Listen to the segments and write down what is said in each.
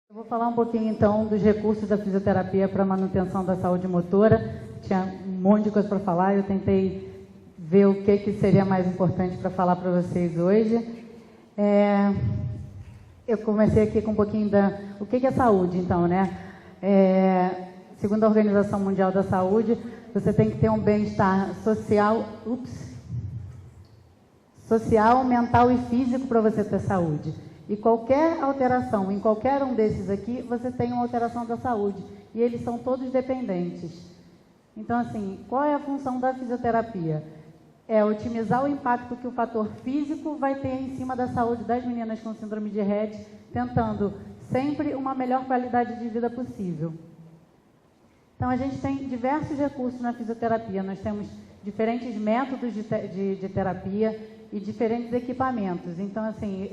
Eu vou falar um pouquinho, então, dos recursos da fisioterapia para manutenção da saúde motora. Tinha um monte de coisa para falar, eu tentei ver o que seria mais importante para falar para vocês hoje. Eu comecei aqui com um pouquinho o que é saúde, então, né? Segundo a Organização Mundial da Saúde, você tem que ter um bem-estar social, mental e físico para você ter saúde. E qualquer alteração em qualquer um desses aqui, você tem uma alteração da saúde. E eles são todos dependentes. Então, assim, qual é a função da fisioterapia? É otimizar o impacto que o fator físico vai ter em cima da saúde das meninas com síndrome de Rett, tentando sempre uma melhor qualidade de vida possível. Então, a gente tem diversos recursos na fisioterapia. Nós temos diferentes métodos de terapia e diferentes equipamentos. Então, assim,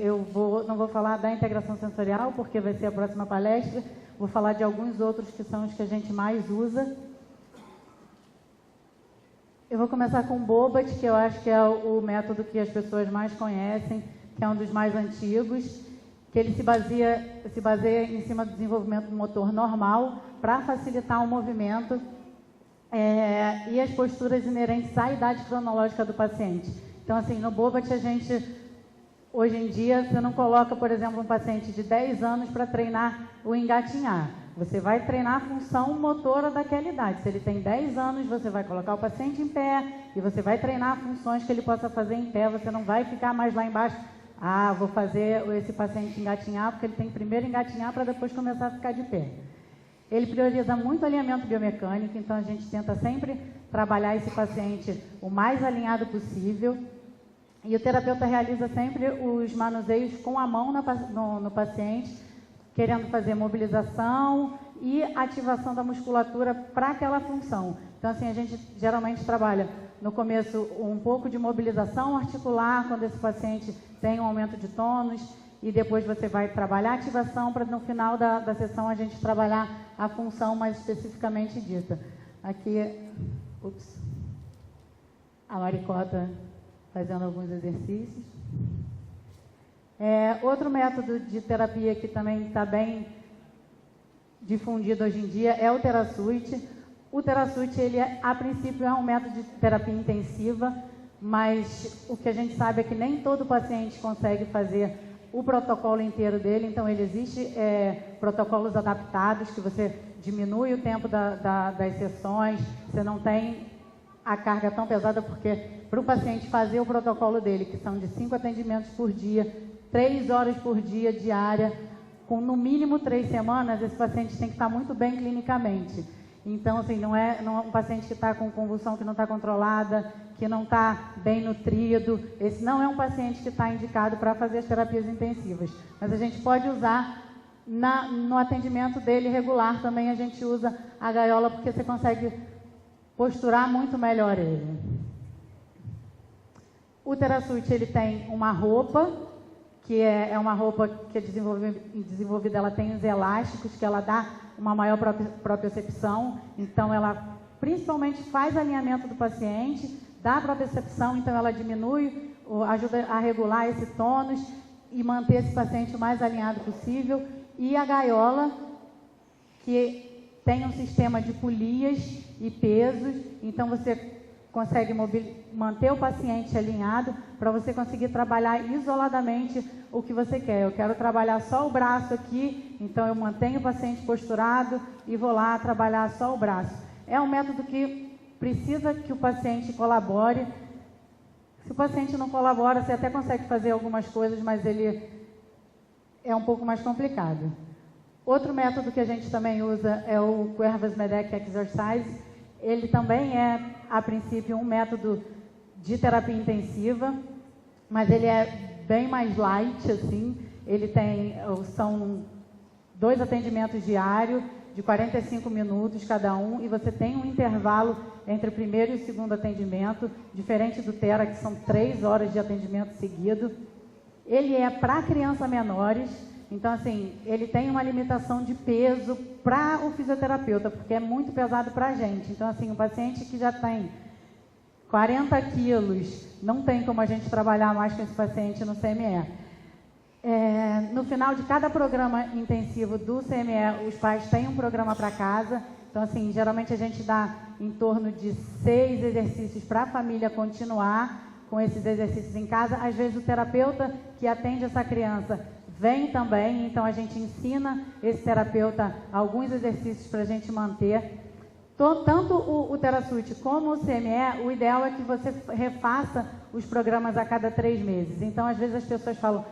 não vou falar da integração sensorial, porque vai ser a próxima palestra. Vou falar de alguns outros que são os que a gente mais usa. Eu vou começar com o Bobat, que eu acho que é o método que as pessoas mais conhecem, que é um dos mais antigos, que ele se baseia em cima do desenvolvimento do motor normal para facilitar o movimento e as posturas inerentes à idade cronológica do paciente. Então, assim, no Bobat, hoje em dia, você não coloca, por exemplo, um paciente de 10 anos para treinar o engatinhar. Você vai treinar a função motora daquela idade. Se ele tem 10 anos, você vai colocar o paciente em pé e você vai treinar funções que ele possa fazer em pé. Você não vai ficar mais lá embaixo, vou fazer esse paciente engatinhar, porque ele tem que primeiro engatinhar para depois começar a ficar de pé. Ele prioriza muito alinhamento biomecânico, então a gente tenta sempre trabalhar esse paciente o mais alinhado possível. E o terapeuta realiza sempre os manuseios com a mão no paciente, querendo fazer mobilização e ativação da musculatura para aquela função. Então, assim, a gente geralmente trabalha no começo um pouco de mobilização articular, quando esse paciente tem um aumento de tônus, e depois você vai trabalhar a ativação para no final da sessão a gente trabalhar a função mais especificamente dita. Aqui, a Maricota fazendo alguns exercícios. Outro método de terapia que também está bem difundido hoje em dia é o TheraSuite. O TheraSuite, a princípio, é um método de terapia intensiva, mas o que a gente sabe é que nem todo paciente consegue fazer o protocolo inteiro dele, então existe protocolos adaptados, que você diminui o tempo das sessões, você não tem a carga tão pesada, porque para o paciente fazer o protocolo dele, que são de 5 atendimentos por dia, 3 horas por dia diária, com no mínimo 3 semanas, esse paciente tem que estar muito bem clinicamente. Então, assim, não é um paciente que está com convulsão que não está controlada, que não está bem nutrido. Esse não é um paciente que está indicado para fazer as terapias intensivas. Mas a gente pode usar no atendimento dele regular também, a gente usa a gaiola, porque você consegue posturar muito melhor ele. O TheraSuite, ele tem uma roupa, que é uma roupa que é desenvolvida, ela tem os elásticos, que ela dá uma maior propriocepção, então ela principalmente faz alinhamento do paciente, dá propriocepção, então ela diminui, ajuda a regular esse tônus e manter esse paciente o mais alinhado possível. E a gaiola, que tem um sistema de polias e pesos, então você consegue manter o paciente alinhado para você conseguir trabalhar isoladamente o que você quer. Eu quero trabalhar só o braço aqui, então eu mantenho o paciente posturado e vou lá trabalhar só o braço. É um método que precisa que o paciente colabore. Se o paciente não colabora, você até consegue fazer algumas coisas, mas ele é um pouco mais complicado. Outro método que a gente também usa é o Quervas-Medeck Exercise. Ele também é, a princípio, um método de terapia intensiva, mas ele é bem mais light, assim. Ele são 2 atendimentos diários, de 45 minutos cada um, e você tem um intervalo entre o primeiro e o segundo atendimento, diferente do Thera, que são 3 horas de atendimento seguido. Ele é para crianças menores, então, assim, ele tem uma limitação de peso para o fisioterapeuta, porque é muito pesado para a gente. Então, assim, um paciente que já tem 40 quilos, não tem como a gente trabalhar mais com esse paciente no CME. No final de cada programa intensivo do CME, os pais têm um programa para casa. Então, assim, geralmente a gente dá em torno de 6 exercícios para a família continuar com esses exercícios em casa. Às vezes o terapeuta que atende essa criança vem também, então a gente ensina esse terapeuta alguns exercícios para a gente manter. Tanto o TeraSuite como o CME, o ideal é que você refaça os programas a cada 3 meses. Então, às vezes as pessoas falam,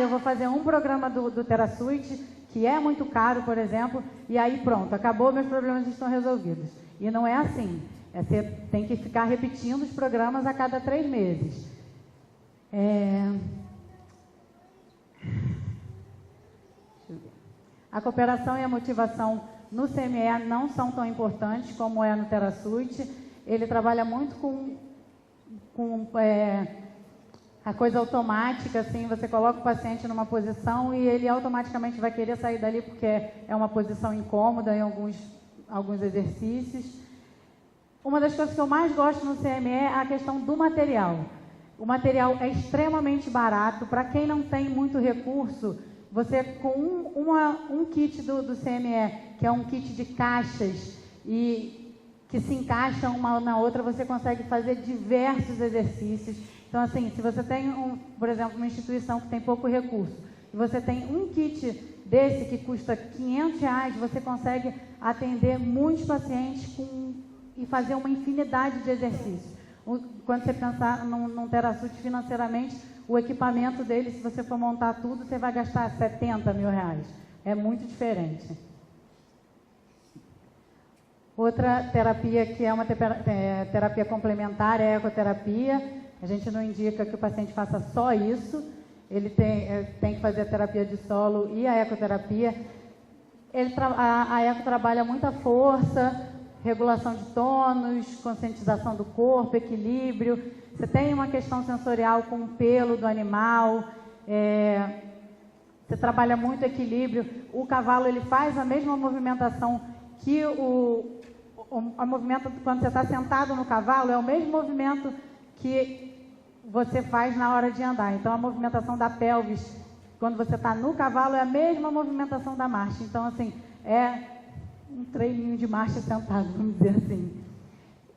eu vou fazer um programa do TeraSuite, que é muito caro, por exemplo, e aí pronto, acabou, meus problemas estão resolvidos. E não é assim. Você tem que ficar repetindo os programas a cada 3 meses. A cooperação e a motivação no CME não são tão importantes como é no TeraSuite. Ele trabalha muito com a coisa automática, assim, você coloca o paciente numa posição e ele automaticamente vai querer sair dali porque é uma posição incômoda em alguns exercícios. Uma das coisas que eu mais gosto no CME é a questão do material. O material é extremamente barato. Para quem não tem muito recurso, você com um kit do CME, que é um kit de caixas e que se encaixam uma na outra, você consegue fazer diversos exercícios. Então, assim, se você tem, por exemplo, uma instituição que tem pouco recurso, e você tem um kit desse que custa R$500, você consegue atender muitos pacientes e fazer uma infinidade de exercícios. Quando você pensar num TeraSuite financeiramente, o equipamento dele, se você for montar tudo, você vai gastar R$70 mil. É muito diferente. Outra terapia que é uma terapia complementar é a ecoterapia. A gente não indica que o paciente faça só isso. Ele tem que fazer a terapia de solo e a ecoterapia. A eco trabalha muita força, regulação de tônus, conscientização do corpo, equilíbrio. Você tem uma questão sensorial com o pelo do animal. Você trabalha muito equilíbrio. O cavalo ele faz a mesma movimentação que a movimento quando você está sentado no cavalo, é o mesmo movimento que você faz na hora de andar. Então, a movimentação da pelvis, quando você está no cavalo, é a mesma movimentação da marcha. Então, assim, é um treininho de marcha sentado, vamos dizer assim.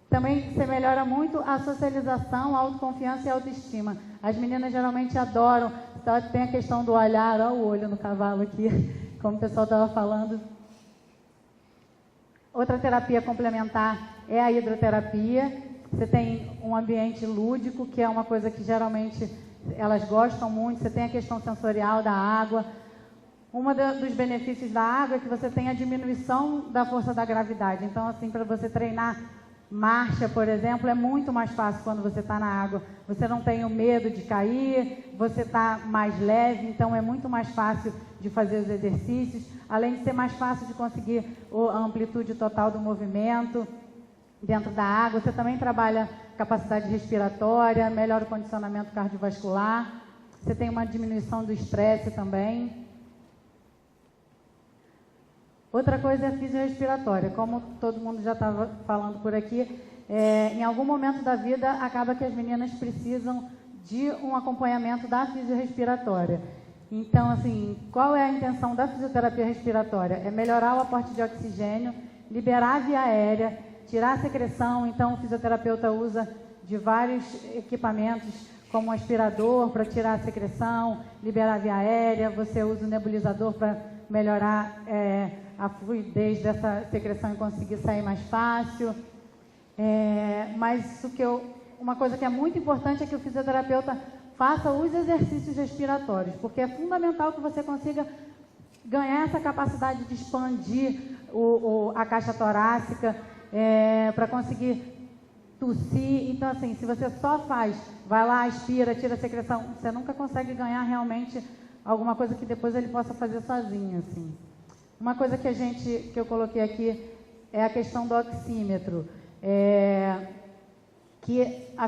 Também você melhora muito a socialização, a autoconfiança e a autoestima. As meninas geralmente adoram. Então, tem a questão do olhar, olha o olho no cavalo aqui, como o pessoal estava falando. Outra terapia complementar é a hidroterapia. Você tem um ambiente lúdico, que é uma coisa que geralmente elas gostam muito. Você tem a questão sensorial da água. Dos benefícios da água é que você tem a diminuição da força da gravidade. Então, assim, para você treinar marcha, por exemplo, é muito mais fácil quando você está na água. Você não tem o medo de cair, você está mais leve, então é muito mais fácil de fazer os exercícios. Além de ser mais fácil de conseguir a amplitude total do movimento dentro da água, você também trabalha capacidade respiratória, melhora o condicionamento cardiovascular, você tem uma diminuição do estresse também. Outra coisa é a fisiorrespiratória, como todo mundo já estava falando por aqui, em algum momento da vida acaba que as meninas precisam de um acompanhamento da fisiorrespiratória. Então, assim, qual é a intenção da fisioterapia respiratória? É melhorar o aporte de oxigênio, liberar a via aérea, tirar a secreção. Então, o fisioterapeuta usa de vários equipamentos, como um aspirador para tirar a secreção, liberar a via aérea. Você usa o nebulizador para melhorar a fluidez dessa secreção e conseguir sair mais fácil. Mas uma coisa que é muito importante é que o fisioterapeuta faça os exercícios respiratórios, porque é fundamental que você consiga ganhar essa capacidade de expandir a caixa torácica, para conseguir tossir. Então, assim, se você só vai lá, aspira, tira a secreção, você nunca consegue ganhar realmente alguma coisa que depois ele possa fazer sozinho, assim. Uma coisa que eu coloquei aqui é a questão do oxímetro, que a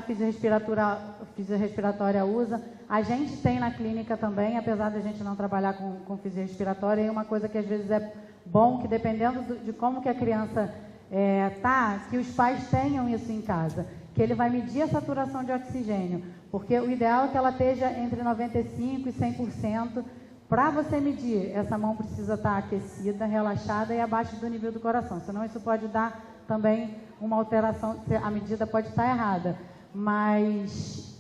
fisiorrespiratória usa. A gente tem na clínica também, apesar de a gente não trabalhar com fisiorrespiratória, e uma coisa que às vezes é bom, que dependendo de como que a criança que os pais tenham isso em casa, que ele vai medir a saturação de oxigênio, porque o ideal é que ela esteja entre 95% e 100%. Para você medir, essa mão precisa estar aquecida, relaxada e abaixo do nível do coração, senão isso pode dar também uma alteração, a medida pode estar errada. Mas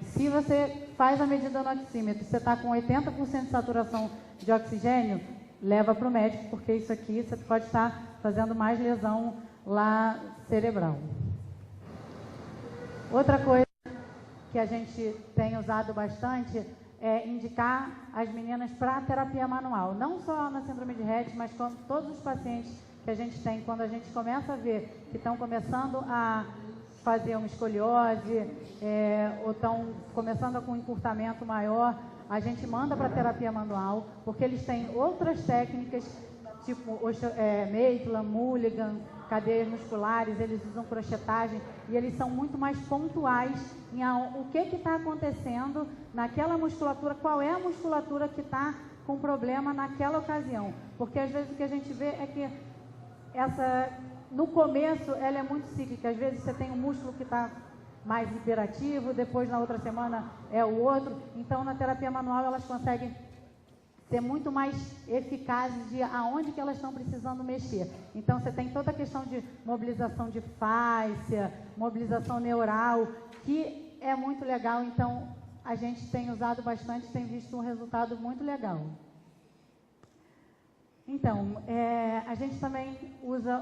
se você faz a medida no oxímetro, você está com 80% de saturação de oxigênio, leva para o médico, porque isso aqui você pode estar fazendo mais lesão lá cerebral. Outra coisa que a gente tem usado bastante é indicar as meninas para terapia manual, não só na síndrome de Rett, mas com todos os pacientes que a gente tem, quando a gente começa a ver que estão começando a fazer uma escoliose, ou estão começando com um encurtamento maior, a gente manda para terapia manual, porque eles têm outras técnicas, tipo Maitland, Mulligan, cadeias musculares, eles usam crochetagem, e eles são muito mais pontuais em o que está acontecendo naquela musculatura, qual é a musculatura que está com problema naquela ocasião. Porque às vezes o que a gente vê é que no começo ela é muito cíclica, às vezes você tem um músculo que está mais hiperativo, depois na outra semana é o outro. Então na terapia manual elas conseguem ser muito mais eficazes de aonde que elas estão precisando mexer. Então você tem toda a questão de mobilização de fáscia, mobilização neural, que é muito legal. Então a gente tem usado bastante, tem visto um resultado muito legal. Então, a gente também usa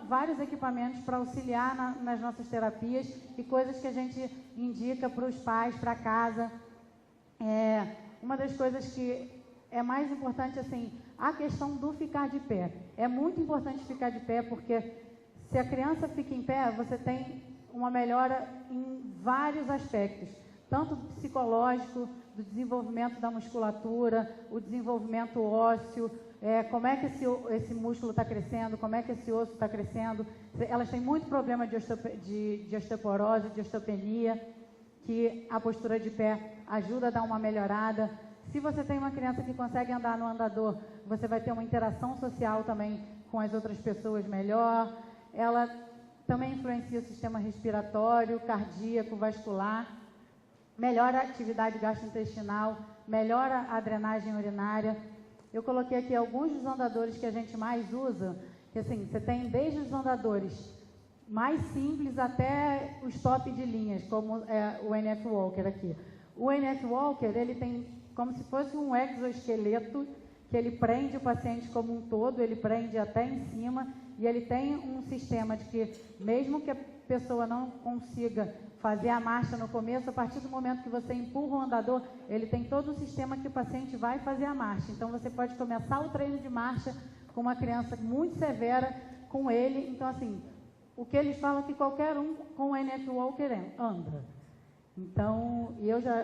vários equipamentos para auxiliar nas nossas terapias e coisas que a gente indica para os pais, para casa. Uma das coisas que é mais importante, assim, a questão do ficar de pé. É muito importante ficar de pé, porque se a criança fica em pé, você tem uma melhora em vários aspectos, tanto do psicológico, do desenvolvimento da musculatura, o desenvolvimento ósseo, como é que esse músculo está crescendo, como é que esse osso está crescendo. Elas têm muito problema de osteoporose, de osteopenia, que a postura de pé ajuda a dar uma melhorada. Se você tem uma criança que consegue andar no andador, você vai ter uma interação social também com as outras pessoas melhor. Ela também influencia o sistema respiratório, cardíaco, vascular, melhora a atividade gastrointestinal, melhora a drenagem urinária. Eu coloquei aqui alguns dos andadores que a gente mais usa, que assim, você tem desde os andadores mais simples até os top de linhas, como o NF Walker aqui. O NF Walker, ele tem como se fosse um exoesqueleto, que ele prende o paciente como um todo, ele prende até em cima, e ele tem um sistema de que, mesmo que a pessoa não consiga fazer a marcha no começo, a partir do momento que você empurra o andador, ele tem todo o sistema que o paciente vai fazer a marcha. Então, você pode começar o treino de marcha com uma criança muito severa com ele. Então, assim, o que eles falam é que qualquer um com o NF Walker anda. Então,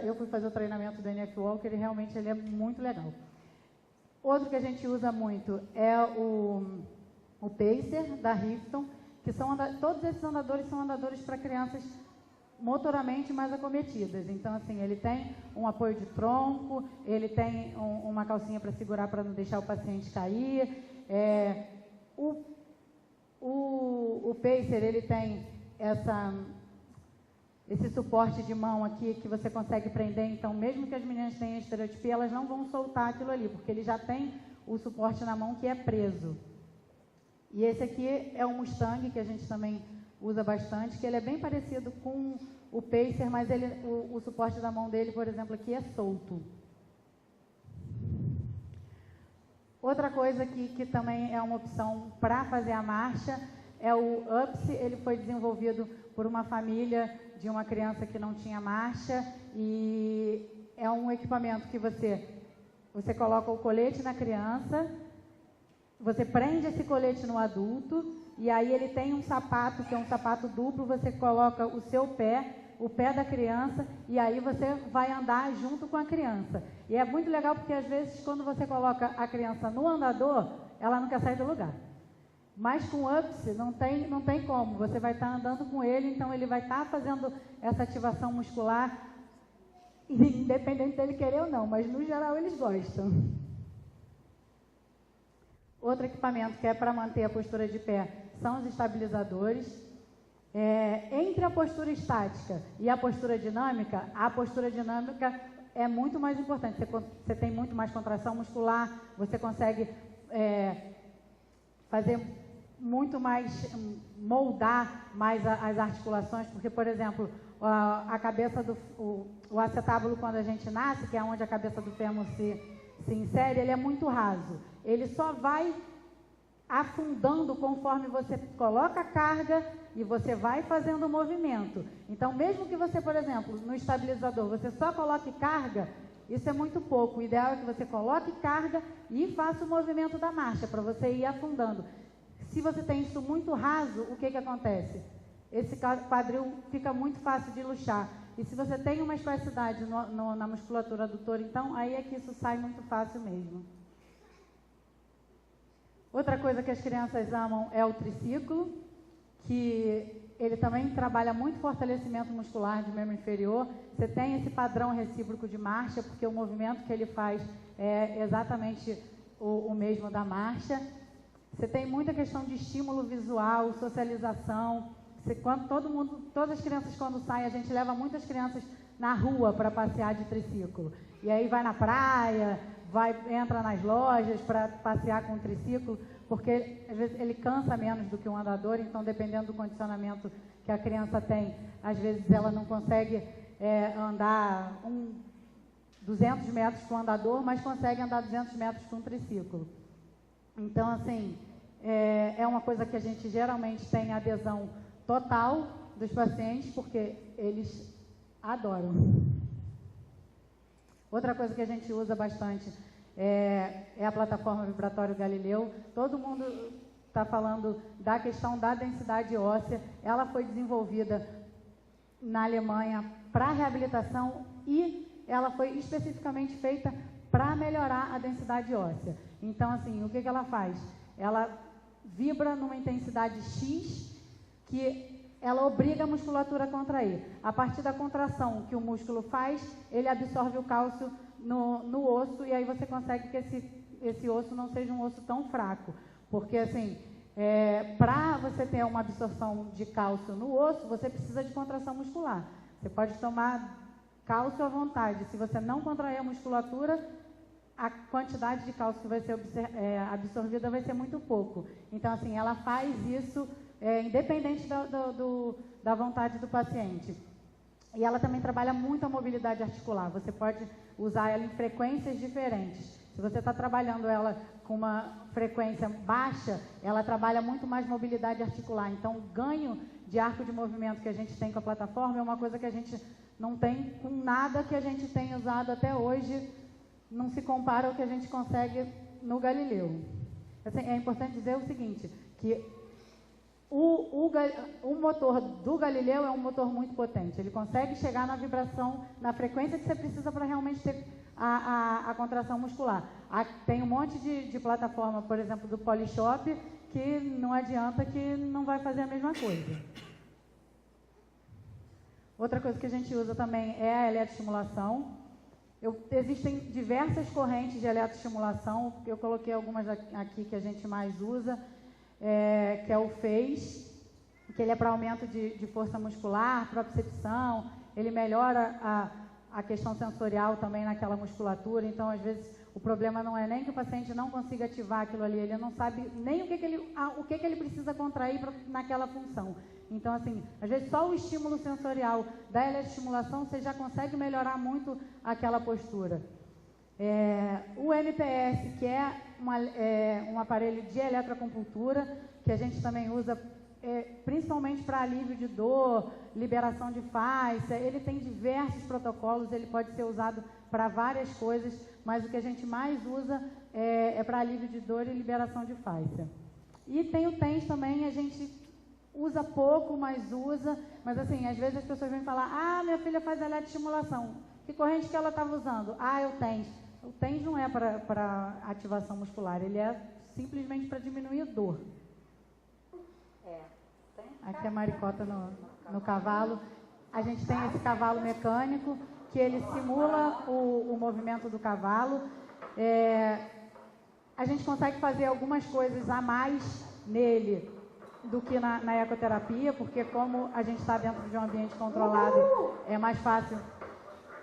eu fui fazer o treinamento do NF Walker e realmente ele é muito legal. Outro que a gente usa muito é o Pacer, da Rifton, que todos esses andadores são andadores para crianças motoramente mais acometidas. Então, assim, ele tem um apoio de tronco, ele tem uma calcinha para segurar para não deixar o paciente cair. O Pacer, ele tem esse suporte de mão aqui que você consegue prender. Então, mesmo que as meninas tenham estereotipia, elas não vão soltar aquilo ali, porque ele já tem o suporte na mão que é preso. E esse aqui é o Mustang, que a gente também usa bastante, que ele é bem parecido com o Pacer, mas o suporte da mão dele, por exemplo, aqui é solto. Outra coisa que também é uma opção para fazer a marcha é o UPS. Ele foi desenvolvido por uma família de uma criança que não tinha marcha, e é um equipamento que você coloca o colete na criança, você prende esse colete no adulto, e aí ele tem um sapato, que é um sapato duplo, você coloca o seu pé, o pé da criança, e aí você vai andar junto com a criança. E é muito legal porque às vezes quando você coloca a criança no andador, ela não quer sair do lugar. Mas com o UPS não tem como, você vai estar andando com ele, então ele vai estar fazendo essa ativação muscular, independente dele querer ou não, mas no geral eles gostam. Outro equipamento que é para manter a postura de pé são os estabilizadores. Entre a postura estática e a postura dinâmica é muito mais importante. Você tem muito mais contração muscular, você consegue fazer muito mais, moldar mais as articulações, porque, por exemplo, a cabeça o acetábulo, quando a gente nasce, que é onde a cabeça do fêmur se insere, ele é muito raso. Ele só vai afundando conforme você coloca a carga e você vai fazendo o movimento. Então, mesmo que você, por exemplo, no estabilizador, você só coloque carga, isso é muito pouco. O ideal é que você coloque carga e faça o movimento da marcha, para você ir afundando. Se você tem isso muito raso, o que acontece? Esse quadril fica muito fácil de luxar. E se você tem uma espasticidade na musculatura adutora, então, aí é que isso sai muito fácil mesmo. Outra coisa que as crianças amam é o triciclo, que ele também trabalha muito fortalecimento muscular de membro inferior. Você tem esse padrão recíproco de marcha, porque o movimento que ele faz é exatamente o mesmo da marcha. Você tem muita questão de estímulo visual, socialização. Todas as crianças, quando saem, a gente leva muitas crianças na rua para passear de triciclo. E aí vai na praia, entra nas lojas para passear com o triciclo, porque às vezes ele cansa menos do que um andador, então dependendo do condicionamento que a criança tem, às vezes ela não consegue andar 200 metros com o andador, mas consegue andar 200 metros com um triciclo. Então, assim, é uma coisa que a gente geralmente tem adesão total dos pacientes, porque eles adoram. Outra coisa que a gente usa bastante é a plataforma vibratório Galileu. Todo mundo está falando da questão da densidade óssea. Ela foi desenvolvida na Alemanha para reabilitação e ela foi especificamente feita para melhorar a densidade óssea. Então, assim, o que ela faz? Ela vibra numa intensidade X que ela obriga a musculatura a contrair. A partir da contração que o músculo faz, ele absorve o cálcio no osso, e aí você consegue que esse osso não seja um osso tão fraco. Porque, assim, para você ter uma absorção de cálcio no osso, você precisa de contração muscular. Você pode tomar cálcio à vontade. Se você não contrair a musculatura, a quantidade de cálcio que vai ser absorvida vai ser muito pouco. Então, assim, ela faz isso independente da vontade do paciente. E ela também trabalha muito a mobilidade articular. Você pode usar ela em frequências diferentes. Se você está trabalhando ela com uma frequência baixa, ela trabalha muito mais mobilidade articular. Então, o ganho de arco de movimento que a gente tem com a plataforma é uma coisa que a gente não tem com nada que a gente tem usado até hoje. Não se compara ao que a gente consegue no Galileu. Assim, é importante dizer o seguinte, que o motor do Galileu é um motor muito potente. Ele consegue chegar na vibração, na frequência que você precisa para realmente ter a contração muscular. Tem um monte de plataforma, por exemplo, do Polishop, que não adianta, que não vai fazer a mesma coisa. Outra coisa que a gente usa também é a eletroestimulação. Existem diversas correntes de eletroestimulação. Eu coloquei algumas aqui que a gente mais usa. Que é o FEIS, que ele é para aumento de força muscular, propriocepção, ele melhora a questão sensorial também naquela musculatura. Então, às vezes, o problema não é nem que o paciente não consiga ativar aquilo ali, ele não sabe nem o que ele precisa contrair naquela função. Então, assim, às vezes só o estímulo sensorial da eletroestimulação você já consegue melhorar muito aquela postura. O MPS, que é um aparelho de eletroacupuntura, que a gente também usa principalmente para alívio de dor, liberação de fáscia. Ele tem diversos protocolos, ele pode ser usado para várias coisas, mas o que a gente mais usa é para alívio de dor e liberação de fáscia. E tem o TENS também, a gente usa pouco, mas usa. Mas assim, às vezes as pessoas vêm falar, minha filha faz eletroestimulação. Que corrente que ela estava usando? É o TENS. O TENS não é para ativação muscular, ele é simplesmente para diminuir a dor. Aqui é a maricota no cavalo. A gente tem esse cavalo mecânico, que ele simula o movimento do cavalo. A gente consegue fazer algumas coisas a mais nele do que na ecoterapia, porque como a gente está dentro de um ambiente controlado, é mais fácil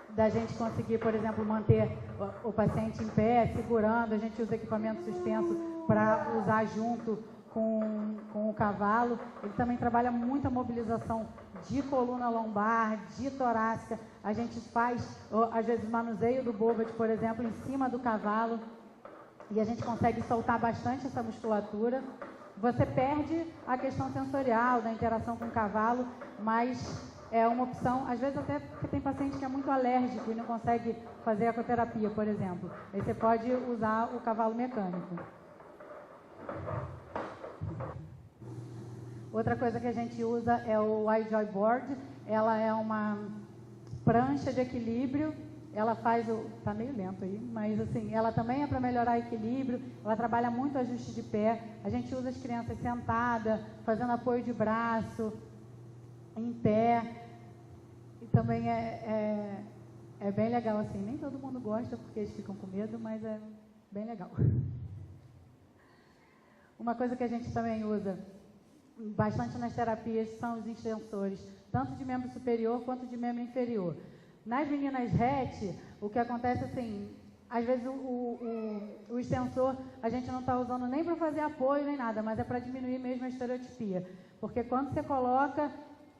da gente conseguir, por exemplo, manter o paciente em pé, segurando. A gente usa equipamento suspenso para usar junto com o cavalo. Ele também trabalha muito a mobilização de coluna lombar, de torácica. A gente faz, às vezes, manuseio do bobot, por exemplo, em cima do cavalo, e a gente consegue soltar bastante essa musculatura. Você perde a questão sensorial, da interação com o cavalo, mas é uma opção, às vezes até porque tem paciente que é muito alérgico e não consegue fazer ecoterapia, por exemplo. Aí você pode usar o cavalo mecânico. Outra coisa que a gente usa é o iJoy Board. Ela é uma prancha de equilíbrio. Ela faz o... Tá meio lento aí, mas assim, ela também é para melhorar o equilíbrio. Ela trabalha muito ajuste de pé. A gente usa as crianças sentadas, fazendo apoio de braço, em pé. E também é bem legal assim. Nem todo mundo gosta porque eles ficam com medo, mas é bem legal. Uma coisa que a gente também usa bastante nas terapias são os extensores, tanto de membro superior quanto de membro inferior. Nas meninas RET, o que acontece assim, às vezes o extensor a gente não está usando nem para fazer apoio nem nada, mas é para diminuir mesmo a estereotipia. Porque quando você coloca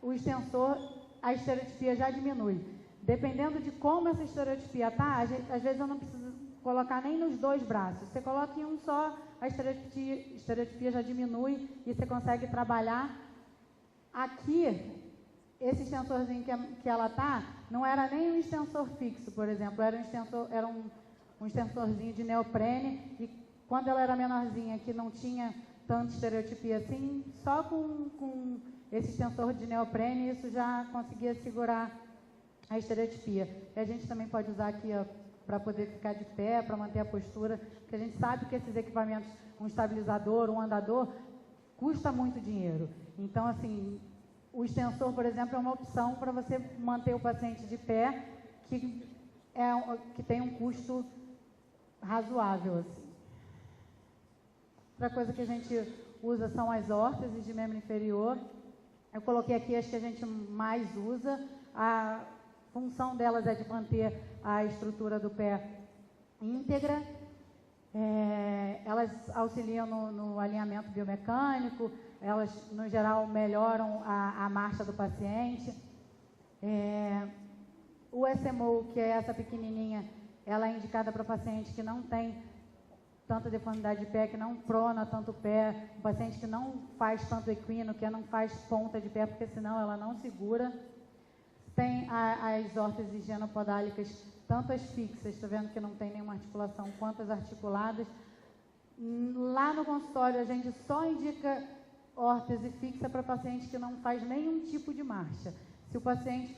o extensor, a estereotipia já diminui. Dependendo de como essa estereotipia está, às vezes eu não preciso colocar nem nos dois braços. Você coloca em um só, a estereotipia já diminui e você consegue trabalhar. Aqui, esse extensorzinho que ela tá, não era nem um extensor fixo, por exemplo, era um extensorzinho de neoprene, e quando ela era menorzinha, que não tinha tanta estereotipia assim, só com esse extensor de neoprene, isso já conseguia segurar a estereotipia. E a gente também pode usar aqui, ó, para poder ficar de pé, para manter a postura, porque a gente sabe que esses equipamentos, um estabilizador, um andador, custa muito dinheiro. Então, assim, o extensor, por exemplo, é uma opção para você manter o paciente de pé, que tem um custo razoável, assim. Outra coisa que a gente usa são as órteses de membro inferior. Eu coloquei aqui as que a gente mais usa. A função delas é de manter a estrutura do pé íntegra. Elas auxiliam no alinhamento biomecânico, elas, no geral, melhoram a marcha do paciente. O SMO, que é essa pequenininha, ela é indicada para paciente que não tem tanta deformidade de pé, que não prona tanto o pé, um paciente que não faz tanto equino, que não faz ponta de pé, porque senão ela não segura. Tem as órteses genopodálicas, tanto as fixas, está vendo que não tem nenhuma articulação, quanto as articuladas. Lá no consultório, a gente só indica órtese fixa para paciente que não faz nenhum tipo de marcha. Se o paciente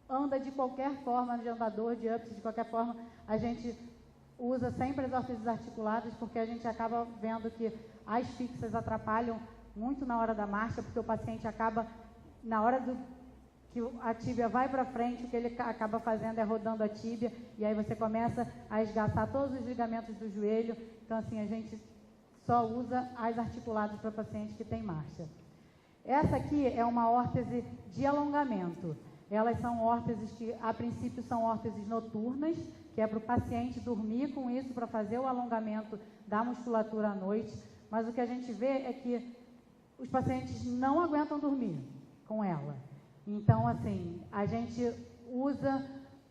anda de qualquer forma, de andador, de ups, de qualquer forma, a gente usa sempre as órteses articuladas, porque a gente acaba vendo que as fixas atrapalham muito na hora da marcha, porque o paciente acaba, na hora que a tíbia vai para frente, o que ele acaba fazendo é rodando a tíbia, e aí você começa a esgaçar todos os ligamentos do joelho. Então, assim, a gente só usa as articuladas para paciente que tem marcha. Essa aqui é uma órtese de alongamento. Elas são órteses que, a princípio, são órteses noturnas, que é para o paciente dormir com isso, para fazer o alongamento da musculatura à noite. Mas o que a gente vê é que os pacientes não aguentam dormir com ela. Então, assim, a gente usa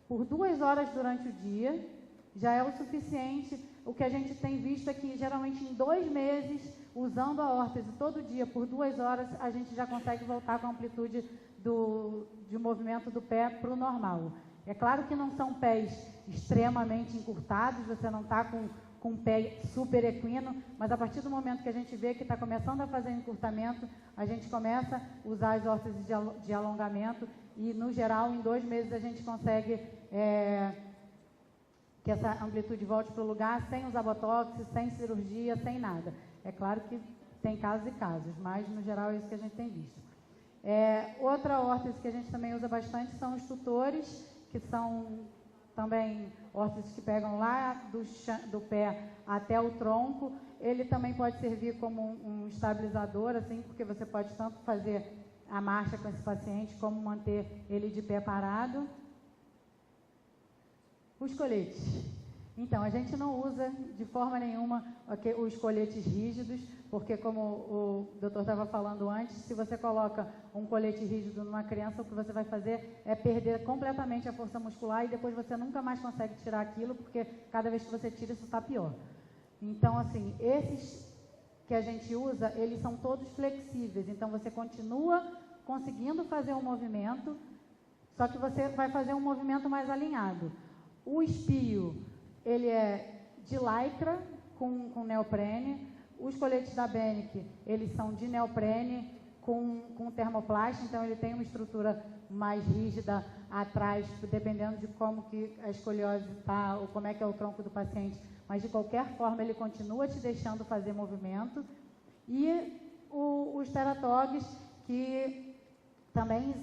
por 2 horas durante o dia, já é o suficiente. O que a gente tem visto é que, geralmente, em 2 meses, usando a órtese todo dia por 2 horas, a gente já consegue voltar com a amplitude de movimento do pé para o normal. É claro que não são pés extremamente encurtados, você não está com um pé super equino, mas a partir do momento que a gente vê que está começando a fazer encurtamento, a gente começa a usar as órteses de alongamento e, no geral, em 2 meses a gente consegue que essa amplitude volte para o lugar sem usar botox, sem cirurgia, sem nada. É claro que tem casos e casos, mas, no geral, é isso que a gente tem visto. Outra órtese que a gente também usa bastante são os tutores, que são também órteses que pegam lá do pé até o tronco. ele também pode servir como um estabilizador, assim, porque você pode tanto fazer a marcha com esse paciente, como manter ele de pé parado. Os coletes. Então, a gente não usa de forma nenhuma os coletes rígidos, porque como o doutor estava falando antes, se você coloca um colete rígido numa criança, o que você vai fazer é perder completamente a força muscular e depois você nunca mais consegue tirar aquilo, porque cada vez que você tira, isso está pior. Então, assim, esses que a gente usa, eles são todos flexíveis, então você continua conseguindo fazer um movimento, só que você vai fazer um movimento mais alinhado. O espio, ele é de lycra com neoprene. Os coletes da Benic, eles são de neoprene com termoplast, então ele tem uma estrutura mais rígida atrás, dependendo de como que a escoliose está, ou como é que é o tronco do paciente, mas de qualquer forma ele continua te deixando fazer movimento. E os teratogs, que também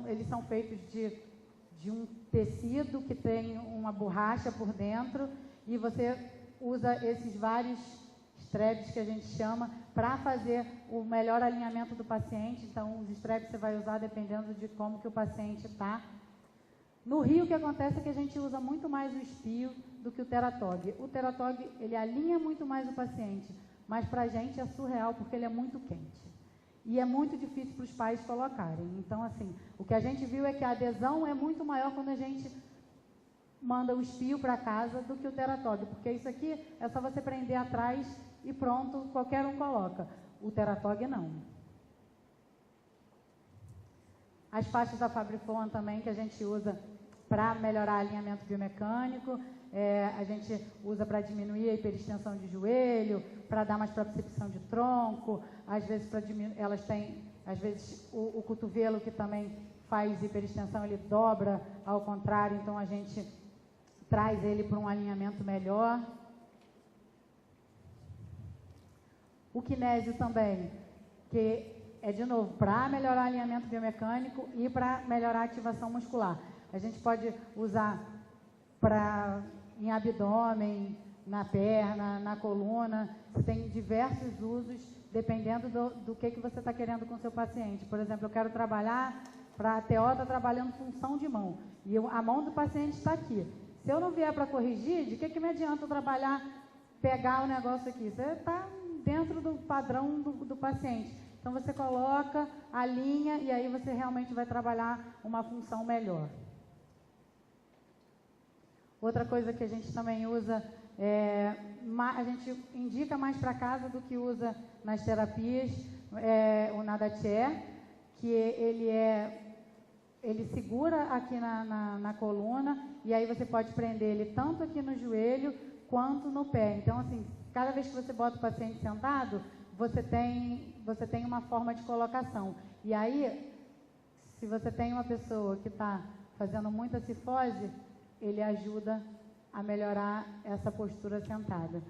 eles são feitos de um tecido que tem uma borracha por dentro, e você usa esses vários straps que a gente chama para fazer o melhor alinhamento do paciente. Então, os straps você vai usar dependendo de como que o paciente está. No Rio, o que acontece é que a gente usa muito mais o espio do que o teratog. O teratog, ele alinha muito mais o paciente, mas para a gente é surreal porque ele é muito quente. E é muito difícil para os pais colocarem. Então, assim, o que a gente viu é que a adesão é muito maior quando a gente manda o espio para casa do que o teratog, porque isso aqui é só você prender atrás e pronto, qualquer um coloca. O teratog não. As faixas da Fabrifon também, que a gente usa para melhorar alinhamento biomecânico, a gente usa para diminuir a hiperextensão de joelho, para dar mais propriocepção de tronco, às vezes para diminuir, elas têm, às vezes o cotovelo que também faz hiperextensão, ele dobra ao contrário, então a gente traz ele para um alinhamento melhor. O kinésio também, que é de novo para melhorar o alinhamento biomecânico e para melhorar a ativação muscular. A gente pode usar em abdômen, na perna, na coluna. Você tem diversos usos, dependendo do que você está querendo com o seu paciente. Por exemplo, eu quero trabalhar, para a TO está trabalhando função de mão, e a mão do paciente está aqui. Se eu não vier para corrigir, de que me adianta eu trabalhar, pegar o negócio aqui? Você está dentro do padrão do paciente. Então você coloca, alinha, e aí você realmente vai trabalhar uma função melhor. Outra coisa que a gente também usa, a gente indica mais para casa do que usa nas terapias, o Nadachair, que ele segura aqui na coluna, e aí você pode prender ele tanto aqui no joelho quanto no pé. Então, assim, cada vez que você bota o paciente sentado, você tem uma forma de colocação. E aí, se você tem uma pessoa que está fazendo muita cifose, ele ajuda a melhorar essa postura sentada.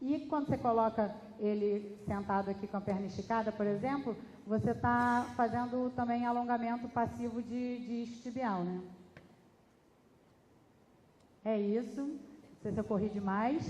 E quando você coloca ele sentado aqui com a perna esticada, por exemplo, você está fazendo também alongamento passivo de isquiotibial, né? É isso. Não sei se eu corri demais.